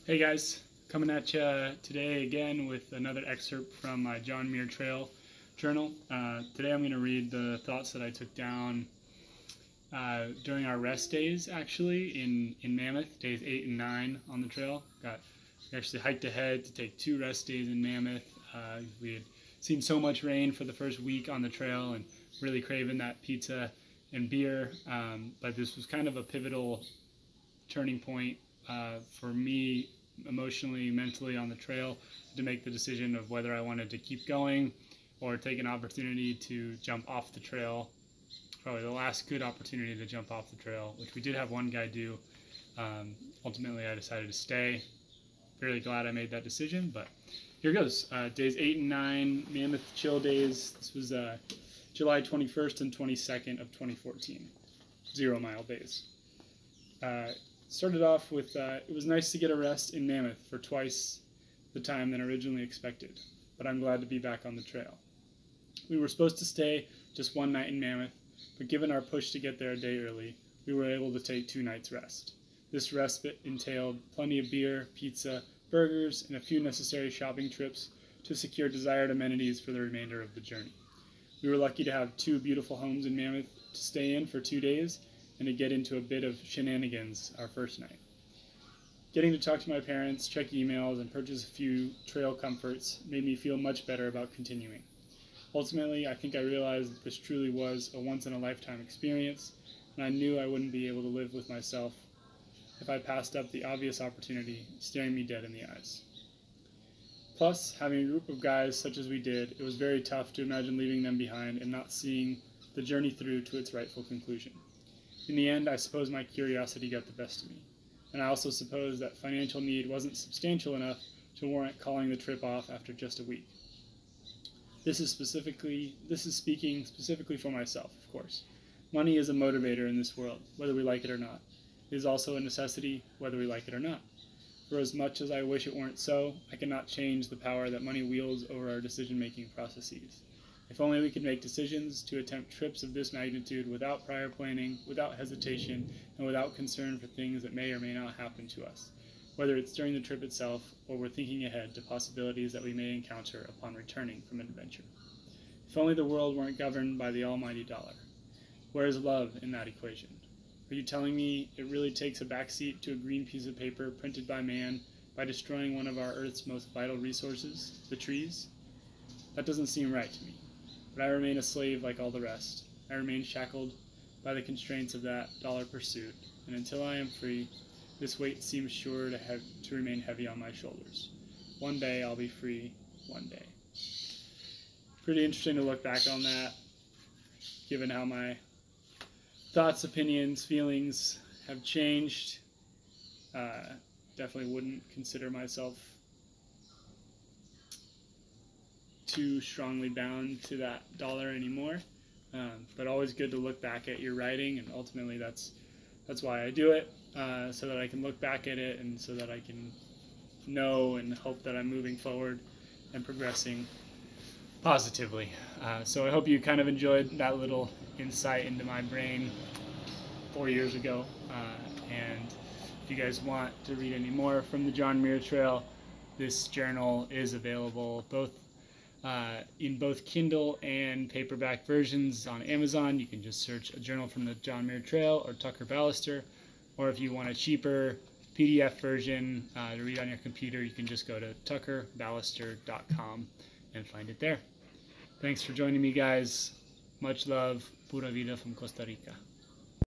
Hey guys, coming at you today again with another excerpt from my John Muir Trail journal. Today I'm going to read the thoughts that I took down during our rest days, actually, in Mammoth, days 8 and 9 on the trail. We actually hiked ahead to take 2 rest days in Mammoth. We had seen so much rain for the first week on the trail and really craving that pizza and beer, but this was kind of a pivotal turning point for me emotionally, mentally on the trail to make the decision of whether I wanted to keep going or take an opportunity to jump off the trail. Probably the last good opportunity to jump off the trail, which we did have one guy do. Ultimately, I decided to stay. Really glad I made that decision, but here goes. Days 8 and 9, Mammoth chill days. This was July 21st and 22nd of 2014. 0 mile days. Started off with, it was nice to get a rest in Mammoth for twice the time than originally expected, but I'm glad to be back on the trail. We were supposed to stay just 1 night in Mammoth, but given our push to get there a day early, we were able to take 2 nights rest. This respite entailed plenty of beer, pizza, burgers, and a few necessary shopping trips to secure desired amenities for the remainder of the journey. We were lucky to have 2 beautiful homes in Mammoth to stay in for 2 days, and to get into a bit of shenanigans our first night. Getting to talk to my parents, check emails, and purchase a few trail comforts made me feel much better about continuing. Ultimately, I think I realized that this truly was a once-in-a-lifetime experience, and I knew I wouldn't be able to live with myself if I passed up the obvious opportunity staring me dead in the eyes. Plus, having a group of guys such as we did, it was very tough to imagine leaving them behind and not seeing the journey through to its rightful conclusion. In the end, I suppose my curiosity got the best of me, and I also suppose that financial need wasn't substantial enough to warrant calling the trip off after just a week. This is speaking specifically for myself, of course. Money is a motivator in this world, whether we like it or not. It is also a necessity, whether we like it or not. For as much as I wish it weren't so, I cannot change the power that money wields over our decision-making processes. If only we could make decisions to attempt trips of this magnitude without prior planning, without hesitation, and without concern for things that may or may not happen to us, whether it's during the trip itself or we're thinking ahead to possibilities that we may encounter upon returning from an adventure. If only the world weren't governed by the almighty dollar. Where is love in that equation? Are you telling me it really takes a backseat to a green piece of paper printed by man by destroying one of our Earth's most vital resources, the trees? That doesn't seem right to me. But I remain a slave like all the rest. I remain shackled by the constraints of that dollar pursuit, and until I am free, this weight seems sure to remain heavy on my shoulders. One day I'll be free, one day. Pretty interesting to look back on that, given how my thoughts, opinions, feelings have changed. Definitely wouldn't consider myself too strongly bound to that dollar anymore, but always good to look back at your writing, and ultimately that's why I do it, so that I can look back at it and so that I can know and hope that I'm moving forward and progressing positively. So I hope you kind of enjoyed that little insight into my brain 4 years ago, and if you guys want to read any more from the John Muir Trail, this journal is available in both Kindle and paperback versions on Amazon. You can just search A Journal from the John Muir Trail or Tucker Ballister, or if you want a cheaper PDF version to read on your computer, you can just go to tuckerballister.com and find it there. Thanks for joining me, guys. Much love. Pura vida from Costa Rica.